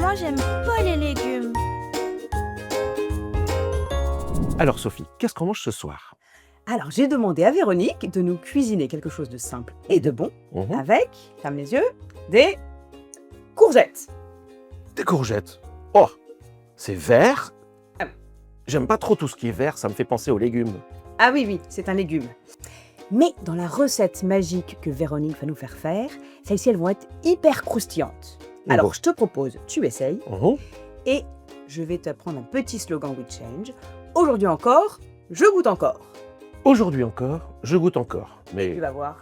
moi, j'aime pas les légumes. Alors Sophie, qu'est-ce qu'on mange ce soir? Alors, j'ai demandé à Véronique de nous cuisiner quelque chose de simple et de bon avec, ferme les yeux, des courgettes. Des courgettes. Oh, c'est vert. Ah. J'aime pas trop tout ce qui est vert, ça me fait penser aux légumes. Ah oui, c'est un légume. Mais dans la recette magique que Véronique va nous faire, celles-ci, elles vont être hyper croustillantes. Alors, bon. je te propose, tu essayes, Mhm. et je vais te prendre un petit slogan We Change. Aujourd'hui encore, je goûte encore. Aujourd'hui encore, je goûte encore. Tu Mais vas voir.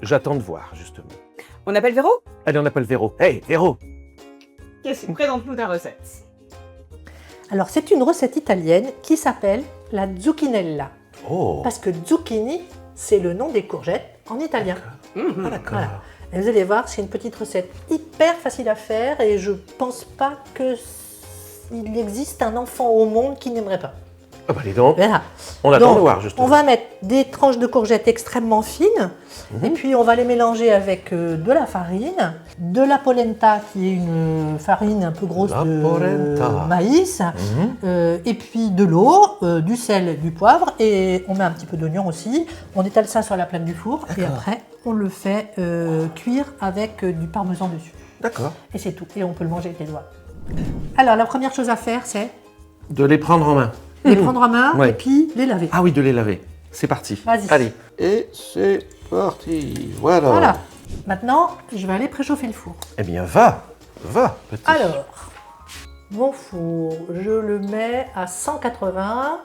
j'attends de voir, justement. On appelle Véro? Allez, on appelle Véro. Hey, Véro! Qu'est-ce que présente-nous ta recette? Alors, c'est une recette italienne qui s'appelle la zucchinella. Oh! Parce que zucchini, c'est le nom des courgettes en italien. Ah, d'accord. Voilà. Et vous allez voir, c'est une petite recette hyper facile à faire et je pense pas qu'il existe un enfant au monde qui n'aimerait pas. Ah bah dis donc, Voilà. on attend Donc, de voir, justement. on va mettre des tranches de courgettes extrêmement fines et puis on va les mélanger avec de la farine, de la polenta qui est une farine un peu grosse La de polenta. maïs, et puis de l'eau, du sel, du poivre et on met un petit peu d'oignon aussi. On étale ça sur la plaque du four et après on le fait cuire avec du parmesan dessus. D'accord. Et c'est tout. Et on peut le manger avec les doigts. Alors la première chose à faire c'est De les prendre en main. les prendre en main Ouais. et puis les laver. Ah oui, de les laver. C'est parti. Vas-y. Allez. Et c'est parti. Voilà. Voilà. Maintenant, je vais aller préchauffer le four. Eh bien, va, petit. Alors, mon four, je le mets à 180.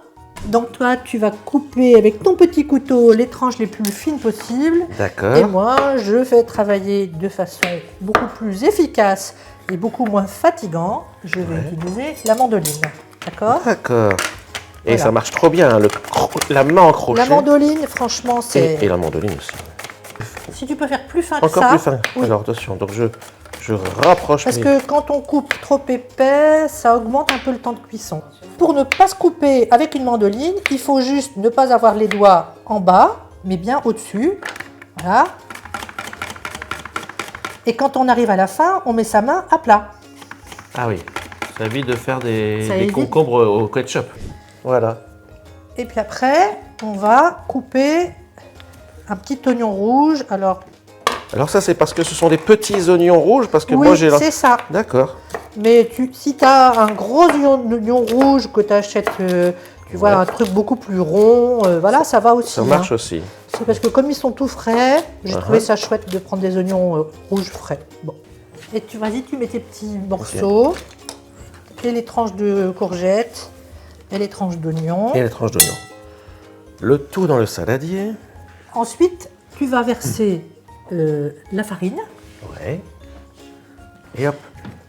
Donc toi, tu vas couper avec ton petit couteau les tranches les plus fines possibles. D'accord. Et moi, je fais travailler de façon beaucoup plus efficace et beaucoup moins fatigant. Je vais utiliser la mandoline. D'accord? D'accord. Et Voilà. ça marche trop bien, hein, la main en crochet. La mandoline, franchement, c'est... Et la mandoline aussi. Si tu peux faire plus fin que Encore ça... plus fin. oui. Alors attention, donc je rapproche Parce mes... que quand on coupe trop épais, ça augmente un peu le temps de cuisson. Pour ne pas se couper avec une mandoline, il faut juste ne pas avoir les doigts en bas, mais bien au-dessus. Voilà. Et quand on arrive à la fin, on met sa main à plat. Ah oui, ça évite de faire Ça des évite. concombres au ketchup. Voilà. Et puis après, on va couper un petit oignon rouge. Alors, Alors ça, c'est parce que ce sont des petits oignons rouges, parce que oui, moi j'ai... c'est ça. D'accord. Mais si tu as un gros oignon rouge que tu achètes, tu vois, Ouais. un truc beaucoup plus rond, voilà, ça va aussi. Ça marche aussi. C'est parce que comme ils sont tout frais, j'ai trouvé ça chouette de prendre des oignons rouges frais. Bon. Et vas-y, tu mets tes petits morceaux, et les tranches de courgettes, et les tranches d'oignons. Et les tranches d'oignons. Le tout dans le saladier. Ensuite, tu vas verser la farine, Ouais. Et hop.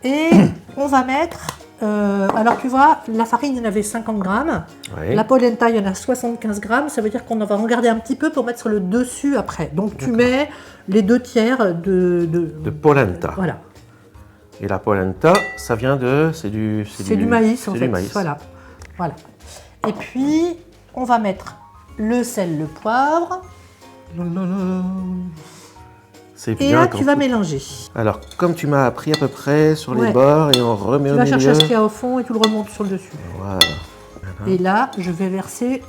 et on va mettre... alors tu vois, la farine, il y en avait 50 grammes. Ouais. La polenta, il y en a 75 grammes. Ça veut dire qu'on va en garder un petit peu pour mettre sur le dessus après. Donc tu mets les 2/3 De polenta. Voilà. Et la polenta, ça vient de... C'est du maïs en c'est fait. du maïs. Voilà. Voilà. Et puis, on va mettre le sel, le poivre. C'est Et bien là, quand tu vas tout- mélanger. Alors, comme tu m'as appris à peu près sur les Ouais. bords et on remet Tu au vas milieu. chercher ce qu'il y a au fond et tu le remontes sur le dessus. Voilà. Et là, je vais verser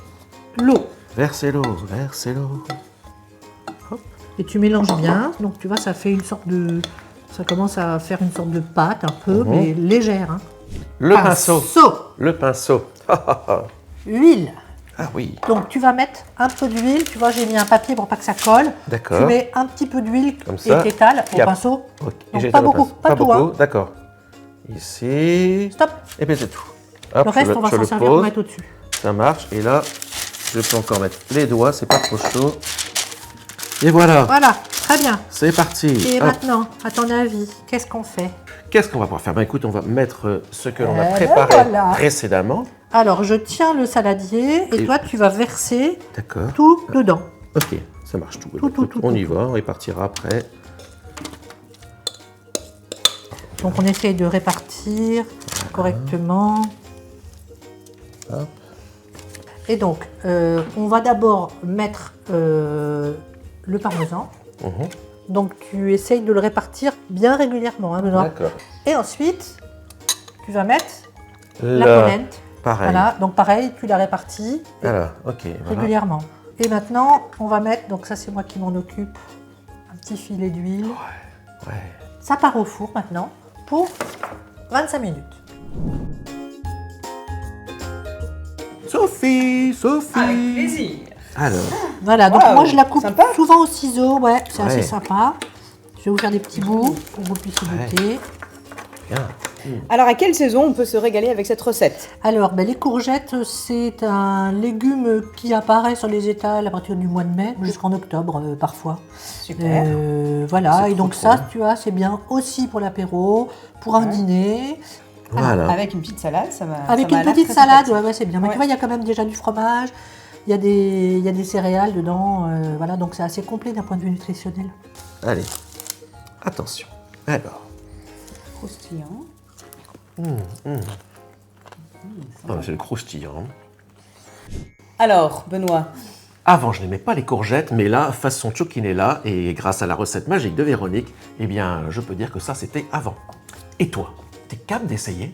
l'eau. Versez l'eau, versez l'eau. Et tu mélanges bien. Donc, tu vois, ça fait une sorte de... Ça commence à faire une sorte de pâte un peu, mais légère. Hein. Le pinceau. Pinceau. Le pinceau. Huile. Ah oui. Donc, tu vas mettre un peu d'huile. Tu vois, j'ai mis un papier pour pas que ça colle. D'accord. Tu mets un petit peu d'huile Comme et ça. t'étales Et au ap- pinceau. Ok. Donc, J'ai pas été le beaucoup, pinceau. pas tout, beaucoup. hein. D'accord. Ici. Stop. Et bien c'est tout. Hop, Le reste, on va je s'en le servir pour pose. mettre au-dessus. Ça marche. Et là, je peux encore mettre les doigts. C'est pas trop chaud. Et voilà. Voilà, très bien. C'est parti. Et Hop. maintenant, à ton avis, qu'est-ce qu'on fait? Qu'est-ce qu'on va pouvoir faire? Ben écoute, on va mettre ce que l'on a ben préparé voilà. précédemment. Alors, je tiens le saladier et Et- toi, tu vas verser D'accord. tout dedans. Ok, ça marche tout. Tout, Écoute, tout, on tout, y va, on répartira après. Donc, on essaye de répartir correctement. Hop. Et donc, on va d'abord mettre le parmesan. Mhm. Donc, tu essayes de le répartir bien régulièrement, hein, Benoît. D'accord. Et ensuite, tu vas mettre la polenta. Pareil. Voilà, donc pareil, tu la répartis Alors, ok, voilà. régulièrement. Et maintenant, on va mettre, donc ça c'est moi qui m'en occupe, un petit filet d'huile. Ouais. Ça part au four maintenant pour 25 minutes. Sophie. Avec plaisir. Alors, Voilà, donc Waouh, moi je la coupe sympa. souvent au ciseau, ouais, c'est assez Ouais. sympa. Je vais vous faire des petits bouts pour que vous puissiez goûter. bien. Alors, à quelle saison on peut se régaler avec cette recette? Alors, les courgettes, c'est un légume qui apparaît sur les étals à partir du mois de mai jusqu'en octobre parfois. Super. Voilà, C'est et donc trop ça, bon. tu vois, c'est bien aussi pour l'apéro, pour un dîner, Voilà. Avec une petite salade, ça va. avec ça m'a une l'air petite très salade, sympathique. ouais, c'est bien. Mais Ouais. tu vois, il y a quand même déjà du fromage, il y a des céréales dedans, voilà, donc c'est assez complet d'un point de vue nutritionnel. Allez, attention. Alors, Croustillant. c'est le croustillant. Alors, Benoît, Avant, je n'aimais pas les courgettes, mais là, façon Cioccinella, et grâce à la recette magique de Véronique, eh bien, je peux dire que ça, c'était avant. Et toi, t'es capable d'essayer?